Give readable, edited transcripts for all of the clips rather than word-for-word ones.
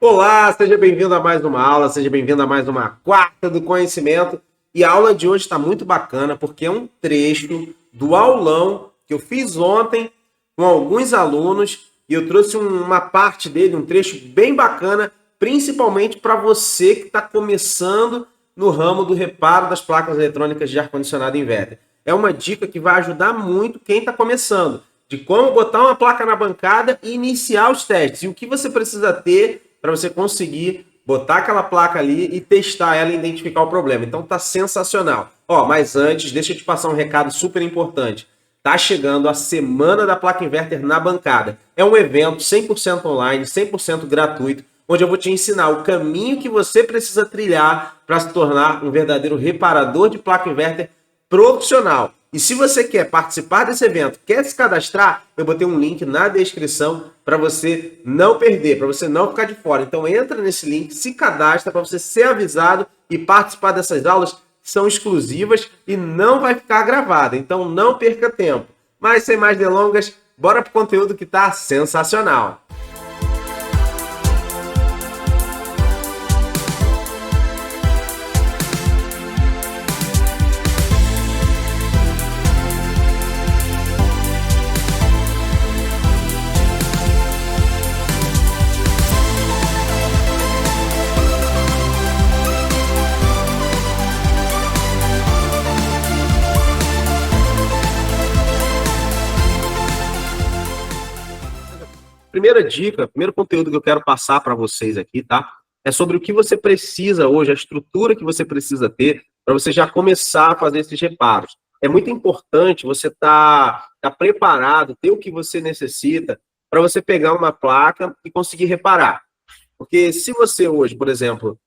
Olá, seja bem-vindo a mais uma aula, seja bem-vindo a mais uma quarta do conhecimento. E a aula de hoje está muito bacana porque é um trecho do aulão que eu fiz ontem com alguns alunos e eu trouxe uma parte dele, um trecho bem bacana, principalmente para você que está começando no ramo do reparo das placas eletrônicas de ar-condicionado inverter. É uma dica que vai ajudar muito quem está começando, de como botar uma placa na bancada e iniciar os testes. E o que você precisa ter para você conseguir botar aquela placa ali e testar ela e identificar o problema. Então tá sensacional. Mas antes, deixa eu te passar um recado super importante. Tá chegando a Semana da Placa Inverter na Bancada. É um evento 100% online, 100% gratuito, onde eu vou te ensinar o caminho que você precisa trilhar para se tornar um verdadeiro reparador de placa inverter profissional. E se você quer participar desse evento, quer se cadastrar, eu botei um link na descrição para você não perder, para você não ficar de fora. Então entra nesse link, se cadastra para você ser avisado e participar dessas aulas que são exclusivas e não vai ficar gravada. Então não perca tempo. Mas sem mais delongas, bora pro conteúdo que tá sensacional. Primeira dica, primeiro conteúdo que eu quero passar para vocês aqui, tá? É sobre o que você precisa hoje, a estrutura que você precisa ter para você já começar a fazer esses reparos. É muito importante você tá preparado, ter o que você necessita para você pegar uma placa e conseguir reparar. Porque se você hoje, por exemplo,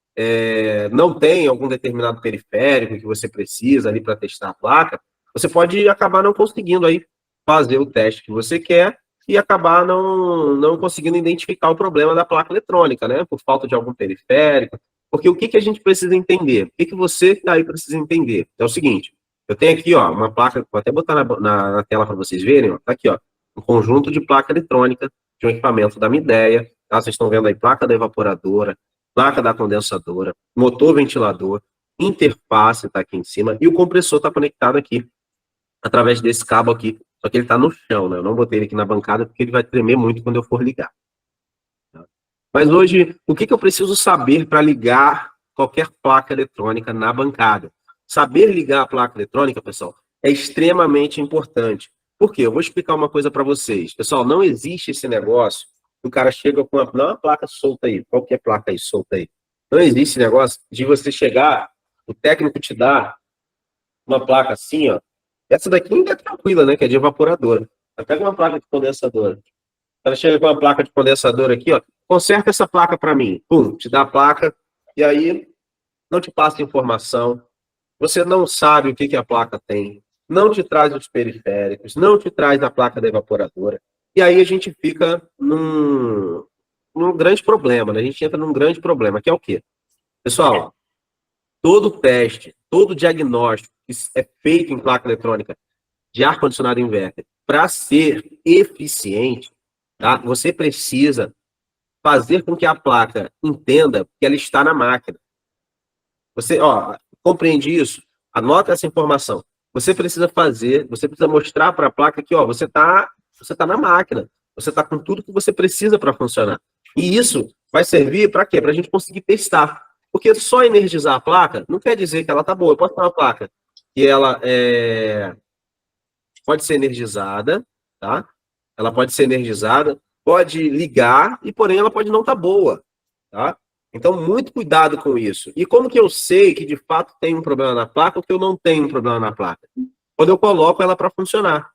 não tem algum determinado periférico que você precisa ali para testar a placa, você pode acabar não conseguindo aí fazer o teste que você quer e acabar não conseguindo identificar o problema da placa eletrônica, né? Por falta de algum periférico. Porque o que a gente precisa entender? O que você que está aí precisa entender? É o seguinte, eu tenho aqui, ó, uma placa, vou até botar na tela para vocês verem, ó, tá aqui, ó, um conjunto de placa eletrônica de um equipamento da Midea, tá? Vocês estão vendo aí placa da evaporadora, placa da condensadora, motor ventilador, interface está aqui em cima e o compressor está conectado aqui através desse cabo aqui. Só que ele está no chão, né? Eu não botei ele aqui na bancada porque ele vai tremer muito quando eu for ligar. Tá? Mas hoje, o que eu preciso saber para ligar qualquer placa eletrônica na bancada? Saber ligar a placa eletrônica, pessoal, é extremamente importante. Por quê? Eu vou explicar uma coisa para vocês. Pessoal, não existe esse negócio que o cara chega com uma placa solta aí. Qualquer placa aí solta aí. Não existe esse negócio de você chegar, o técnico te dá uma placa assim, ó. Essa daqui ainda é tranquila, né? Que é de evaporadora. Pega uma placa de condensadora. Ela chega com uma placa de condensador aqui, ó. Conserta essa placa para mim. Pum, te dá a placa. E aí, não te passa informação. Você não sabe o que a placa tem. Não te traz os periféricos. Não te traz a placa da evaporadora. E aí a gente fica num grande problema, né? A gente entra num grande problema, que é o quê? Pessoal, todo teste, todo diagnóstico que é feito em placa eletrônica de ar-condicionado inverter, para ser eficiente, tá? Você precisa fazer com que a placa entenda que ela está na máquina. Você, compreende isso? Anota essa informação. Você precisa mostrar para a placa que, você tá na máquina. Você está com tudo que você precisa para funcionar. E isso vai servir para quê? Para a gente conseguir testar. Porque só energizar a placa não quer dizer que ela está boa. Eu posso ter uma placa que ela pode ser energizada, tá? Ela pode ser energizada, pode ligar, e porém ela pode não estar boa, tá? Então, muito cuidado com isso. E como que eu sei que de fato tem um problema na placa ou que eu não tenho um problema na placa? Quando eu coloco ela para funcionar.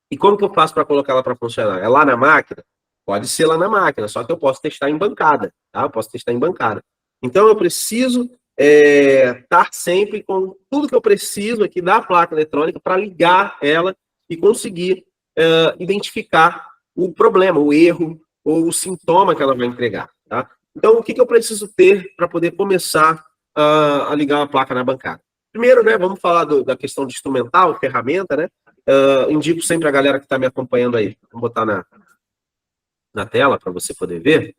E como que eu faço para colocar ela para funcionar? É lá na máquina? Pode ser lá na máquina, só que eu posso testar em bancada, tá? Eu posso testar em bancada. Então, eu preciso estar sempre com tudo que eu preciso aqui da placa eletrônica para ligar ela e conseguir identificar o problema, o erro ou o sintoma que ela vai entregar, tá? Então, o que eu preciso ter para poder começar a ligar uma placa na bancada? Primeiro, né, vamos falar da questão de instrumental, ferramenta, né? Indico sempre a galera que está me acompanhando aí. Vou botar na tela para você poder ver.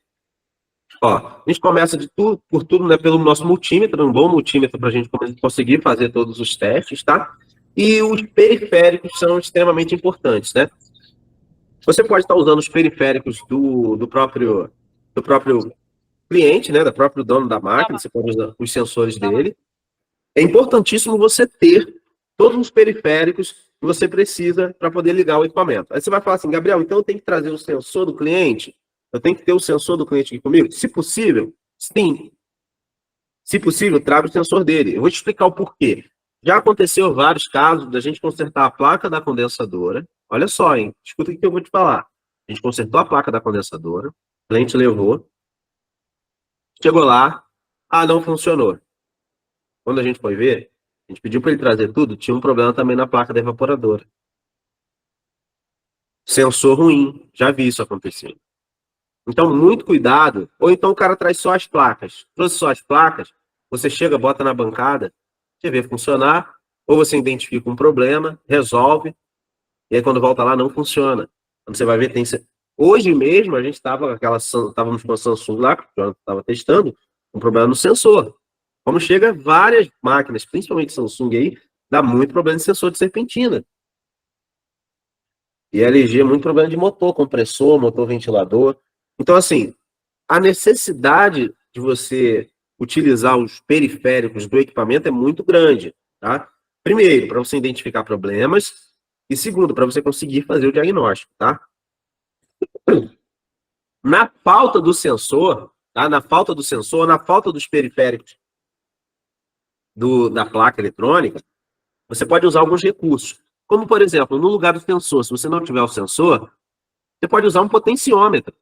Ó, a gente começa por tudo, né, pelo nosso multímetro, um bom multímetro para a gente conseguir fazer todos os testes, tá? E os periféricos são extremamente importantes, né? Você pode estar usando os periféricos do próprio cliente, né, do próprio dono da máquina, você pode usar os sensores dele. É importantíssimo você ter todos os periféricos que você precisa para poder ligar o equipamento. Aí você vai falar assim, Gabriel, então eu tenho que trazer o sensor do cliente? Eu tenho que ter o sensor do cliente aqui comigo? Se possível, sim. Se possível, traga o sensor dele. Eu vou te explicar o porquê. Já aconteceu vários casos da gente consertar a placa da condensadora. Olha só, hein? Escuta o que eu vou te falar. A gente consertou a placa da condensadora, o cliente levou, chegou lá, não funcionou. Quando a gente foi ver, a gente pediu para ele trazer tudo, tinha um problema também na placa da evaporadora. Sensor ruim, já vi isso acontecer. Então, muito cuidado. Ou então o cara traz só as placas. Trouxe só as placas, você chega, bota na bancada, você vê funcionar, ou você identifica um problema, resolve, e aí quando volta lá não funciona. Quando você vai ver, tem. Hoje mesmo a gente estávamos com a Samsung lá, que eu estava testando, um problema no sensor. Como chega várias máquinas, principalmente Samsung aí, dá muito problema de sensor de serpentina. E a LG, muito problema de motor, compressor, motor ventilador. Então, assim, a necessidade de você utilizar os periféricos do equipamento é muito grande, tá? Primeiro, para você identificar problemas, e segundo, para você conseguir fazer o diagnóstico, tá? Na falta do sensor, tá? Na falta do sensor, na falta dos periféricos da placa eletrônica, você pode usar alguns recursos. Como, por exemplo, no lugar do sensor, se você não tiver o sensor, você pode usar um potenciômetro.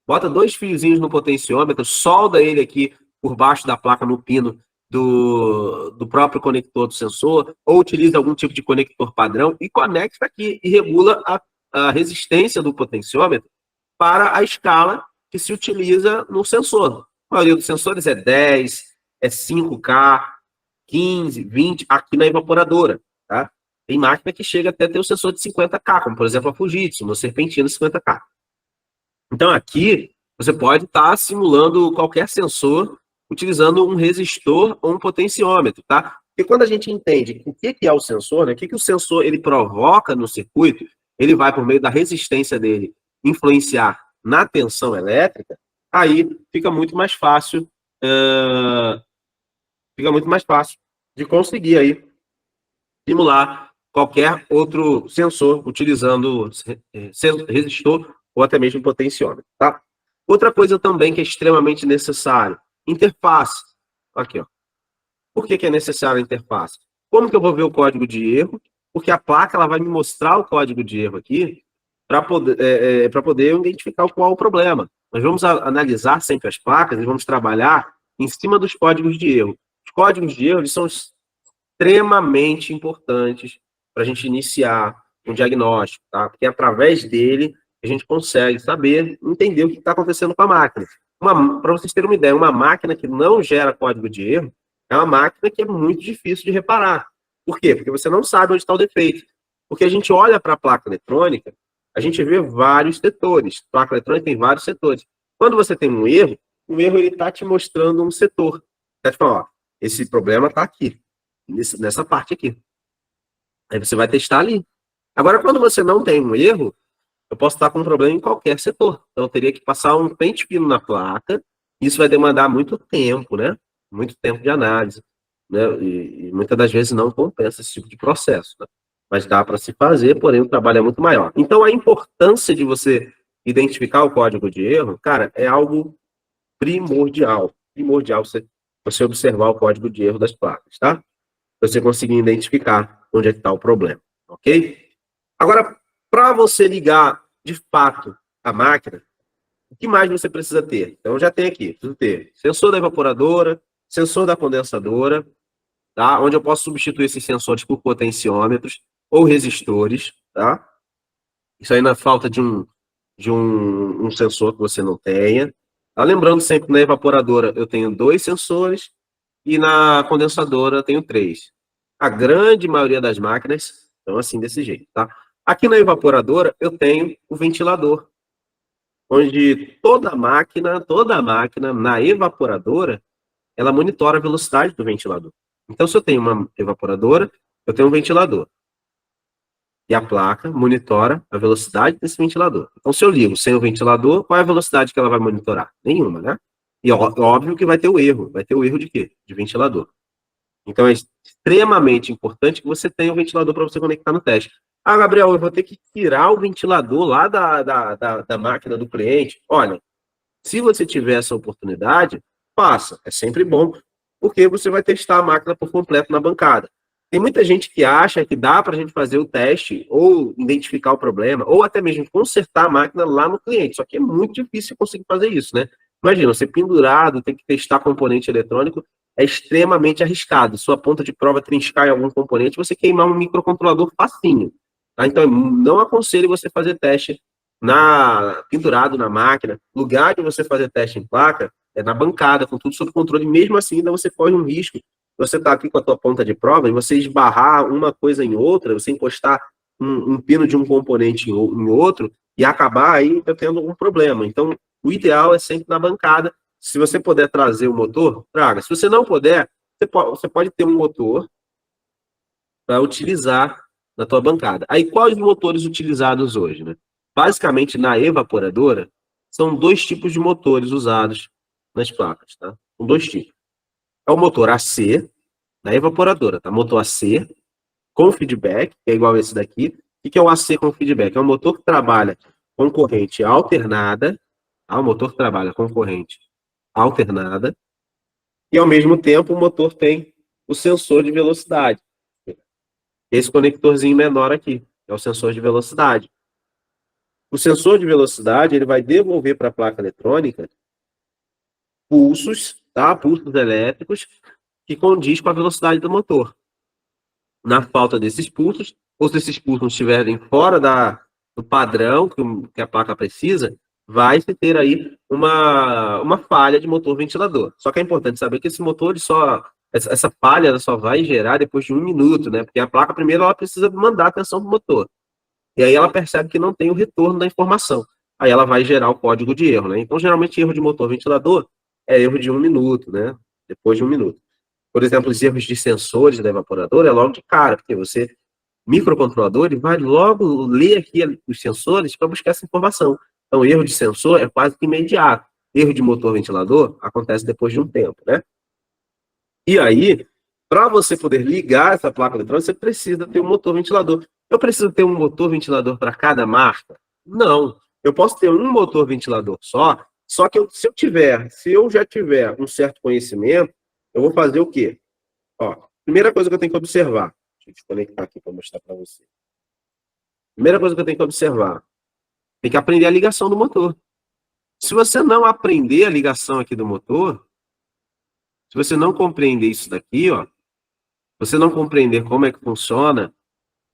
Bota 2 fiozinhos no potenciômetro, solda ele aqui por baixo da placa no pino do próprio conector do sensor, ou utiliza algum tipo de conector padrão e conecta aqui e regula a resistência do potenciômetro para a escala que se utiliza no sensor. A maioria dos sensores é 10, é 5K, 15, 20, aqui na evaporadora, tá? Tem máquina que chega até ter o sensor de 50K, como por exemplo a Fujitsu, no Serpentina 50K. Então aqui você pode estar simulando qualquer sensor utilizando um resistor ou um potenciômetro, tá? Porque quando a gente entende o que é o sensor, né? O que o sensor ele provoca no circuito, ele vai por meio da resistência dele influenciar na tensão elétrica, aí fica muito mais fácil, de conseguir aí simular qualquer outro sensor utilizando resistor ou até mesmo potenciômetro, tá? Outra coisa também que é extremamente necessário, interface. Aqui, ó. Por que é necessário a interface? Como que eu vou ver o código de erro? Porque a placa ela vai me mostrar o código de erro aqui para poder identificar qual é o problema. Nós vamos analisar sempre as placas e vamos trabalhar em cima dos códigos de erro. Os códigos de erro eles são extremamente importantes para a gente iniciar um diagnóstico, tá? Porque através dele a gente consegue saber, entender o que está acontecendo com a máquina. Para vocês terem uma ideia, uma máquina que não gera código de erro é uma máquina que é muito difícil de reparar. Por quê? Porque você não sabe onde está o defeito. Porque a gente olha para a placa eletrônica, a gente vê vários setores. A placa eletrônica tem vários setores. Quando você tem um erro, o erro ele está te mostrando um setor. Está te falando, ó, esse problema está aqui, nessa parte aqui. Aí você vai testar ali. Agora, quando você não tem um erro, eu posso estar com um problema em qualquer setor. Então, eu teria que passar um pente fino na placa. Isso vai demandar muito tempo, né? Muito tempo de análise. Né? E muitas das vezes não compensa esse tipo de processo. Né? Mas dá para se fazer, porém o trabalho é muito maior. Então, a importância de você identificar o código de erro, cara, é algo primordial. Primordial você observar o código de erro das placas, tá? Você conseguir identificar onde é que está o problema, ok? Agora, para você ligar de fato a máquina, o que mais você precisa ter? Então, eu já tenho aqui, preciso ter sensor da evaporadora, sensor da condensadora, tá? Onde eu posso substituir esses sensores por potenciômetros ou resistores, tá? Isso aí na falta de um sensor que você não tenha. Tá? Lembrando sempre, na evaporadora eu tenho 2 sensores e na condensadora eu tenho 3. A grande maioria das máquinas estão assim, desse jeito, tá? Aqui na evaporadora eu tenho o ventilador. onde toda máquina, na evaporadora, ela monitora a velocidade do ventilador. Então, se eu tenho uma evaporadora, eu tenho um ventilador. E a placa monitora a velocidade desse ventilador. Então, se eu ligo sem o ventilador, qual é a velocidade que ela vai monitorar? Nenhuma, né? E óbvio que vai ter o erro. Vai ter o erro de quê? De ventilador. Então, é extremamente importante que você tenha o ventilador para você conectar no teste. Ah, Gabriel, eu vou ter que tirar o ventilador lá da máquina do cliente. Olha, se você tiver essa oportunidade, faça. É sempre bom, porque você vai testar a máquina por completo na bancada. Tem muita gente que acha que dá para a gente fazer o teste, ou identificar o problema, ou até mesmo consertar a máquina lá no cliente. Só que é muito difícil conseguir fazer isso, né? Imagina, você pendurado, tem que testar componente eletrônico, é extremamente arriscado. Sua ponta de prova trincar em algum componente, você queimar um microcontrolador facinho. Tá? Então, não aconselho você fazer teste pendurado na máquina. Lugar de você fazer teste em placa é na bancada, com tudo sob controle. Mesmo assim, ainda você corre um risco. Você está aqui com a tua ponta de prova e você esbarrar uma coisa em outra, você encostar um pino de um componente em outro e acabar aí tendo algum problema. Então, o ideal é sempre na bancada. Se você puder trazer o motor, traga. Se você não puder, você pode ter um motor para utilizar na tua bancada. Aí, quais os motores utilizados hoje, né? Basicamente, na evaporadora, são dois tipos de motores usados nas placas, tá? São dois tipos. É o motor AC, da evaporadora, tá? Motor AC com feedback, que é igual esse daqui. O que é o AC com feedback? É um motor que trabalha com corrente alternada, tá? Um motor que trabalha com corrente alternada, e ao mesmo tempo o motor tem o sensor de velocidade. Esse conectorzinho menor aqui é o sensor de velocidade. O sensor de velocidade ele vai devolver para a placa eletrônica pulsos, tá? Pulsos elétricos que condiz com a velocidade do motor. Na falta desses pulsos, ou se esses pulsos estiverem fora do padrão que a placa precisa, vai se ter aí uma falha de motor ventilador. Só que é importante saber que esse motor essa falha ela só vai gerar depois de 1 minuto, né? Porque a placa primeiro ela precisa mandar atenção para o motor. E aí ela percebe que não tem o retorno da informação. Aí ela vai gerar o código de erro, né? Então, geralmente, erro de motor ventilador é erro de 1 minuto, né? Depois de 1 minuto. Por exemplo, os erros de sensores da evaporadora é logo de cara, porque microcontrolador, ele vai logo ler aqui os sensores para buscar essa informação. Então, erro de sensor é quase que imediato. Erro de motor ventilador acontece depois de um tempo, né? E aí, para você poder ligar essa placa eletrônica, você precisa ter um motor ventilador. Eu preciso ter um motor ventilador para cada marca? Não. Eu posso ter um motor ventilador só que se eu já tiver um certo conhecimento, eu vou fazer o quê? Ó, primeira coisa que eu tenho que observar. Deixa eu desconectar aqui para mostrar para você. Primeira coisa que eu tenho que observar. Tem que aprender a ligação do motor. Se você não aprender a ligação aqui do motor, se você não compreender isso daqui, ó, você não compreender como é que funciona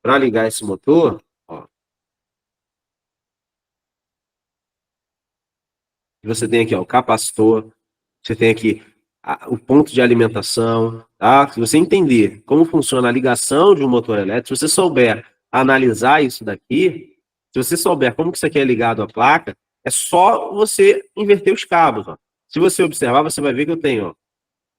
para ligar esse motor, ó, você tem aqui ó, o capacitor, você tem aqui o ponto de alimentação, tá? Se você entender como funciona a ligação de um motor elétrico, se você souber analisar isso daqui, se você souber como que isso aqui é ligado à placa, é só você inverter os cabos, ó. Se você observar, você vai ver que eu tenho ó,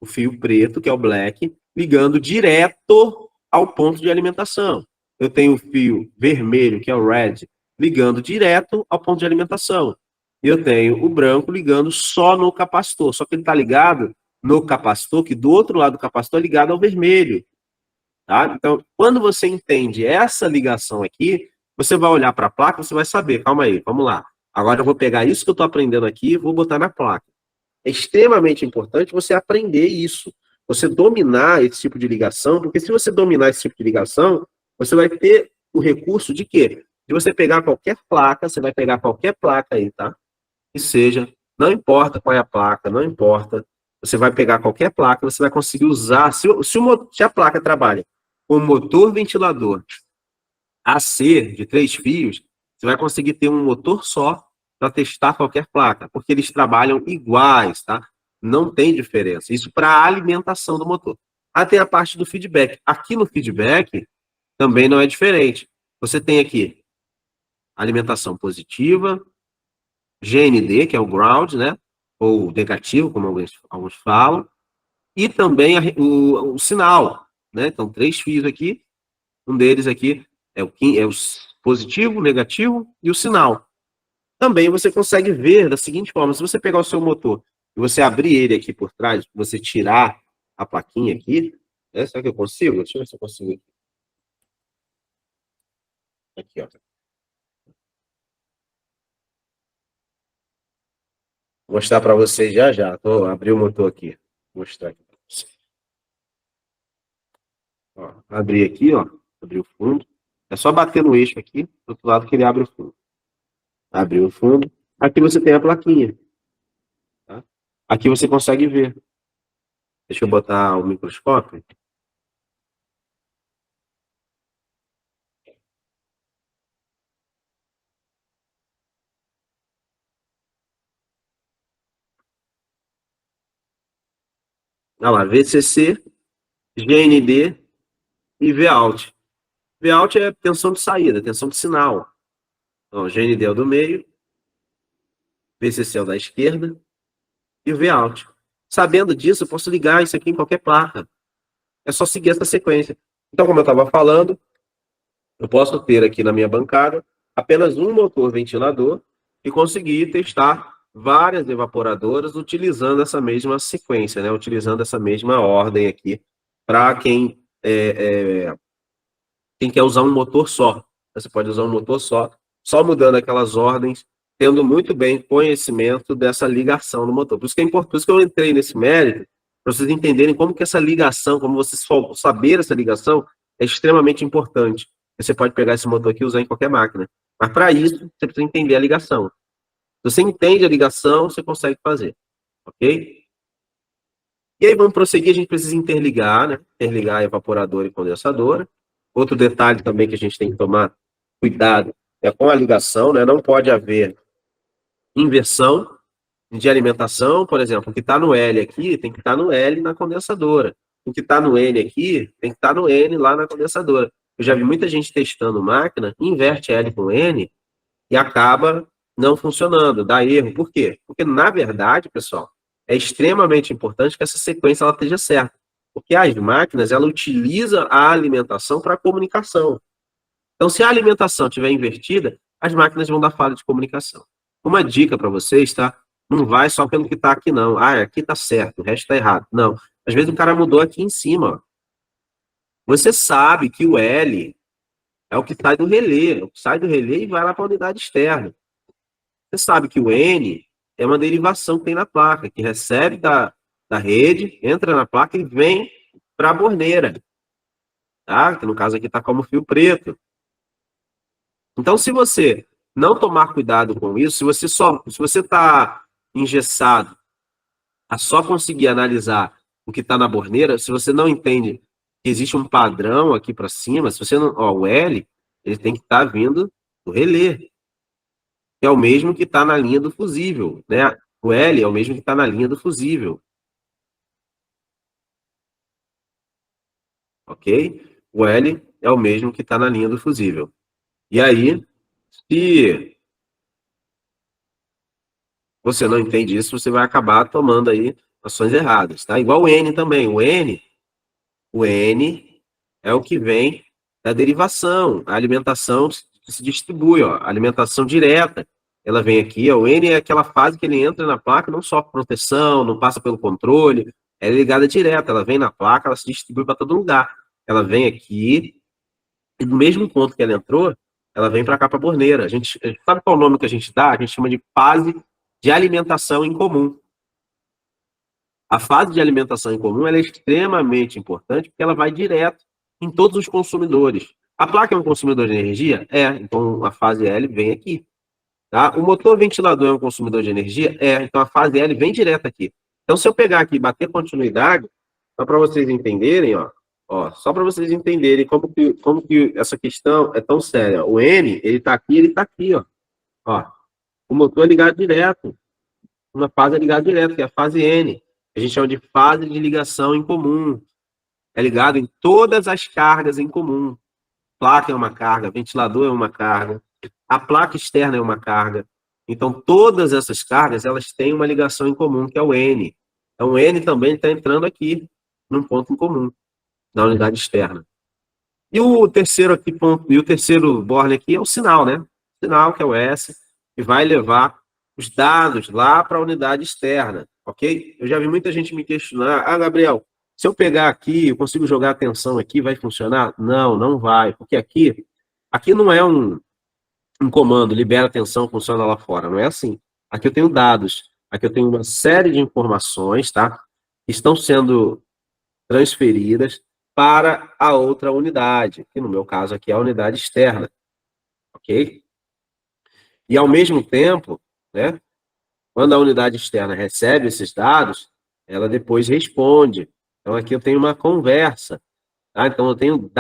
o fio preto, que é o black, ligando direto ao ponto de alimentação. Eu tenho o fio vermelho, que é o red, ligando direto ao ponto de alimentação. E eu tenho o branco ligando só no capacitor. Só que ele está ligado no capacitor, que do outro lado do capacitor é ligado ao vermelho. Tá? Então, quando você entende essa ligação aqui, você vai olhar para a placa, você vai saber, calma aí, vamos lá. Agora eu vou pegar isso que eu estou aprendendo aqui e vou botar na placa. É extremamente importante você aprender isso, você dominar esse tipo de ligação, porque se você dominar esse tipo de ligação, você vai ter o recurso de quê? De você pegar qualquer placa, você vai pegar qualquer placa aí, tá? Que seja, não importa qual é a placa, não importa, você vai pegar qualquer placa, você vai conseguir usar, se a placa trabalha com motor ventilador AC de 3 fios, você vai conseguir ter um motor só para testar qualquer placa, porque eles trabalham iguais, tá? Não tem diferença. Isso para a alimentação do motor. Aí tem a parte do feedback. Aqui no feedback também não é diferente. Você tem aqui alimentação positiva, GND, que é o ground, né? Ou negativo, como alguns falam, e também o sinal, né? Então, 3 fios aqui, um deles aqui é o positivo, o negativo e o sinal. Também você consegue ver da seguinte forma: se você pegar o seu motor e você abrir ele aqui por trás, você tirar a plaquinha aqui, né? Será que eu consigo? Deixa eu ver se eu consigo. Aqui, ó. Vou mostrar para vocês já já. Abri o motor aqui. Vou mostrar aqui para vocês. Ó, abri aqui, ó. Abri o fundo. É só bater no eixo aqui, do outro lado que ele abre o fundo. Abriu o fundo. Aqui você tem a plaquinha. Tá? Aqui você consegue ver. Deixa eu botar o microscópio. Olha lá, VCC, GND e Vout. Vout é tensão de saída, tensão de sinal. Então, GND é o do meio, VCC é o da esquerda e o Vout. Sabendo disso, eu posso ligar isso aqui em qualquer placa. É só seguir essa sequência. Então, como eu estava falando, eu posso ter aqui na minha bancada apenas um motor ventilador e conseguir testar várias evaporadoras utilizando essa mesma sequência, né? Utilizando essa mesma ordem aqui para quem quer usar um motor só. Você pode usar um motor só mudando aquelas ordens, tendo muito bem conhecimento dessa ligação no motor. Por isso que é importante, por isso que eu entrei nesse mérito, para vocês entenderem como que essa ligação, como vocês saber essa ligação, é extremamente importante. Você pode pegar esse motor aqui e usar em qualquer máquina. Mas para isso, você precisa entender a ligação. Se você entende a ligação, você consegue fazer. Ok? E aí vamos prosseguir, a gente precisa interligar, né? Interligar evaporador e condensadora. Outro detalhe também que a gente tem que tomar cuidado é com a ligação, né? Não pode haver inversão de alimentação, por exemplo, o que está no L aqui tem que estar no L na condensadora. O que está no N aqui tem que estar no N lá na condensadora. Eu já vi muita gente testando máquina, inverte L com N e acaba não funcionando, dá erro. Por quê? Porque, na verdade, pessoal, é extremamente importante que essa sequência ela esteja certa. Porque as máquinas, ela utiliza a alimentação para comunicação. Então, se a alimentação estiver invertida, as máquinas vão dar falha de comunicação. Uma dica para vocês, tá? Não vai só pelo que está aqui, não. Ah, aqui está certo, o resto está errado. Não. Às vezes o cara mudou aqui em cima. Ó. Você sabe que o L é o que sai do relé. O que sai do relé e vai lá para a unidade externa. Você sabe que o N é uma derivação que tem na placa, que recebe da rede, entra na placa e vem para a borneira. Tá? Que no caso aqui está como fio preto. Então, se você não tomar cuidado com isso, se você está engessado a só conseguir analisar o que está na borneira, se você não entende que existe um padrão aqui para cima, se você não, ó, o L, ele tem que estar vindo do relé, que é o mesmo que está na linha do fusível, né? O L é o mesmo que está na linha do fusível, ok? O L é o mesmo que está na linha do fusível. E aí, se você não entende isso, você vai acabar tomando aí ações erradas, tá? Igual o N também. O N é o que vem da derivação, a alimentação que se distribui, ó, a alimentação direta. Ela vem aqui, ó, o N é aquela fase que ele entra na placa, não só proteção, não passa pelo controle, é ligada direta, ela vem na placa, ela se distribui para todo lugar. Ela vem aqui, e do mesmo ponto que ela entrou, ela vem para cá para a borneira. A gente sabe qual é o nome que a gente dá? A gente chama de fase de alimentação em comum. A fase de alimentação em comum ela é extremamente importante porque ela vai direto em todos os consumidores. A placa é um consumidor de energia? É, então a fase L vem aqui. Tá? O motor ventilador é um consumidor de energia? É, então a fase L vem direto aqui. Então se eu pegar aqui e bater continuidade, só para vocês entenderem, só para vocês entenderem como que essa questão é tão séria. O N, ele está aqui, ele está aqui, ó. O motor é ligado direto. Uma fase é ligada direto, que é a fase N. A gente chama de fase de ligação em comum. É ligado em todas as cargas em comum. Placa é uma carga, ventilador é uma carga, a placa externa é uma carga. Então, todas essas cargas, elas têm uma ligação em comum, que é o N. Então, o N também está entrando aqui num ponto em comum, na unidade externa. E o terceiro aqui, ponto, e o terceiro borne aqui é o sinal, né? O sinal, que é o S, que vai levar os dados lá para a unidade externa, ok? Eu já vi muita gente me questionar, Gabriel, se eu pegar aqui, eu consigo jogar a tensão aqui, vai funcionar? Não, não vai, porque aqui não é um comando, libera a tensão, funciona lá fora, não é assim. Aqui eu tenho dados, aqui eu tenho uma série de informações, tá? Que estão sendo transferidas para a outra unidade, que no meu caso aqui é a unidade externa, ok? E ao mesmo tempo, né, quando a unidade externa recebe esses dados, ela depois responde. Então aqui eu tenho uma conversa, tá? Então eu tenho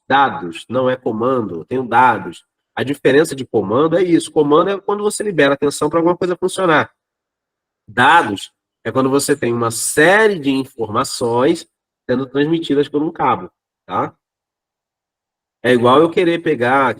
dados, não é comando, eu tenho dados. A diferença de comando é isso, comando é quando você libera atenção para alguma coisa funcionar. Dados é quando você tem uma série de informações sendo transmitidas por um cabo, tá? É igual eu querer pegar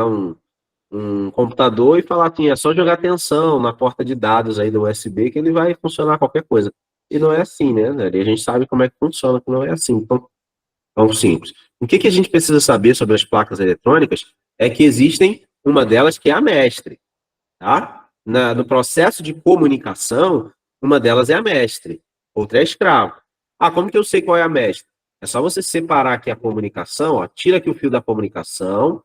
um computador e falar assim, é só jogar tensão na porta de dados aí do USB que ele vai funcionar qualquer coisa. E não é assim, né? E a gente sabe como é que funciona, que não é assim tão simples. O que a gente precisa saber sobre as placas eletrônicas é que existem uma delas que é a mestre, tá? No processo de comunicação, uma delas é a mestre, outra é a escravo. Como que eu sei qual é a mestre? É só você separar aqui a comunicação, ó, tira aqui o fio da comunicação,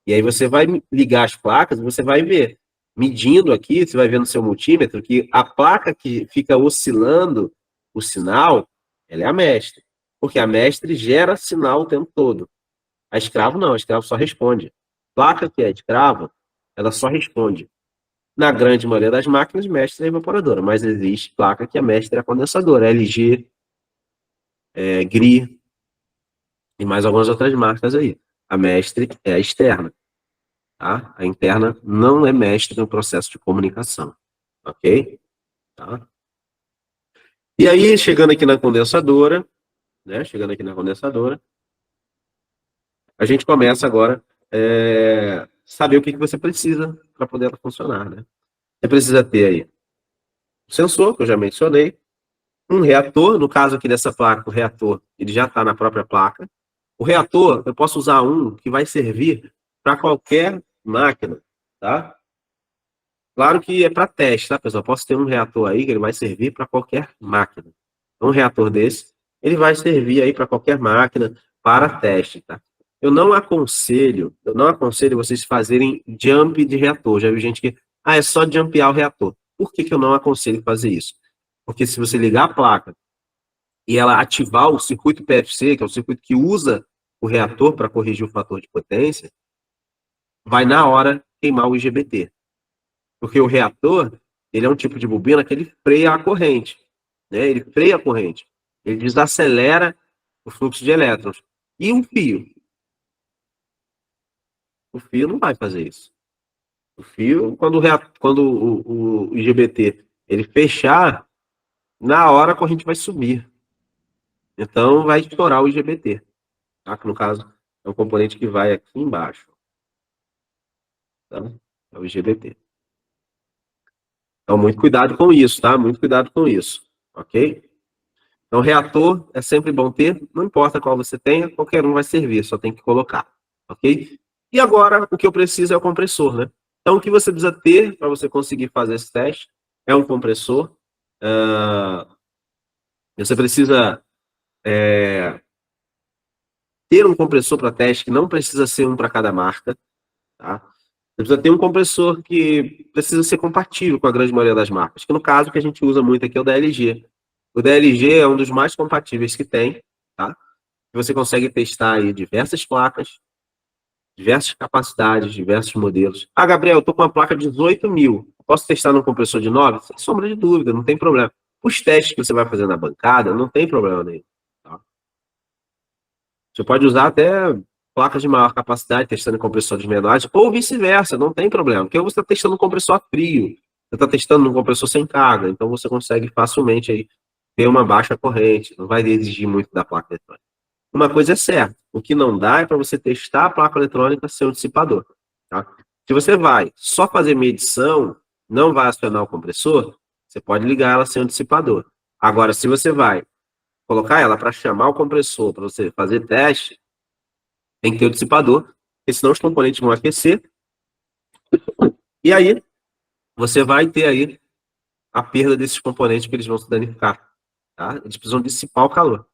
e aí você vai ligar as placas e você vai ver. Medindo aqui, você vai ver no seu multímetro que a placa que fica oscilando o sinal, ela é a mestre. Porque a mestre gera sinal o tempo todo. A escravo não, a escravo só responde. Placa que é escrava, ela só responde. Na grande maioria das máquinas, mestre é evaporadora, mas existe placa que a mestre é condensadora, LG, GRI e mais algumas outras marcas aí. A mestre é a externa. Tá? A interna não é mestre no processo de comunicação, ok? Tá? E aí, chegando aqui na condensadora, né? Chegando aqui na condensadora, a gente começa agora saber o que você precisa para poder ela funcionar, né? Você precisa ter aí o sensor, que eu já mencionei, um reator, no caso aqui dessa placa, o reator, ele já está na própria placa. O reator, eu posso usar um que vai servir para qualquer máquina, tá? Claro que é para teste, tá, pessoal? Posso ter um reator aí que ele vai servir para qualquer máquina. Um reator desse, ele vai servir aí para qualquer máquina para teste, tá? Eu não aconselho vocês fazerem jump de reator. Já vi gente que, é só jumpear o reator. Por que eu não aconselho fazer isso? Porque se você ligar a placa e ela ativar o circuito PFC, que é o circuito que usa o reator para corrigir o fator de potência, vai na hora queimar o IGBT. Porque o reator, ele é um tipo de bobina que ele freia a corrente, né? Ele freia a corrente. Ele desacelera o fluxo de elétrons. E um fio? O fio não vai fazer isso. O fio, quando o IGBT ele fechar, na hora a corrente vai subir. Então vai estourar o IGBT. Tá? Que no caso é um componente que vai aqui embaixo. Tá? É o IGBT. Então muito cuidado com isso, tá? Muito cuidado com isso. Ok? Então, reator é sempre bom ter, não importa qual você tenha, qualquer um vai servir, só tem que colocar, ok? E agora, o que eu preciso é o compressor, né? Então, o que você precisa ter para você conseguir fazer esse teste é um compressor. Você precisa ter um compressor para teste, que não precisa ser um para cada marca, tá? Você precisa ter um compressor que precisa ser compatível com a grande maioria das marcas, que no caso que a gente usa muito aqui é o da LG. O da LG é um dos mais compatíveis que tem, tá? Você consegue testar aí diversas placas, diversas capacidades, diversos modelos. Gabriel, eu estou com uma placa de 18.000. Posso testar num compressor de 9? Sem sombra de dúvida, não tem problema. Os testes que você vai fazer na bancada, não tem problema nenhum. Tá? Você pode usar até placas de maior capacidade, testando em compressores menores, ou vice-versa, não tem problema. Porque você está testando um compressor a frio, você está testando um compressor sem carga, então você consegue facilmente aí ter uma baixa corrente, não vai exigir muito da placa eletrônica. Uma coisa é certa, o que não dá é para você testar a placa eletrônica sem o dissipador. Tá? Se você vai só fazer medição, não vai acionar o compressor, você pode ligar ela sem o dissipador. Agora, se você vai colocar ela para chamar o compressor, para você fazer teste, tem que ter o dissipador, porque senão os componentes vão aquecer. E aí, você vai ter aí a perda desses componentes, que eles vão se danificar. Tá? Eles precisam dissipar o calor.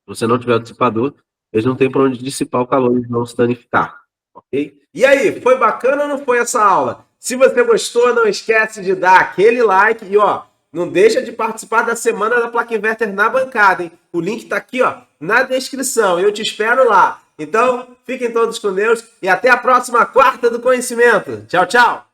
Se você não tiver o dissipador, eles não têm para onde dissipar o calor, eles vão se danificar. Ok? E aí, foi bacana ou não foi essa aula? Se você gostou, não esquece de dar aquele like e ó, não deixa de participar da semana da placa inverter na bancada, hein? O link tá aqui, ó, na descrição. Eu te espero lá. Então, fiquem todos com Deus e até a próxima quarta do conhecimento. Tchau, tchau!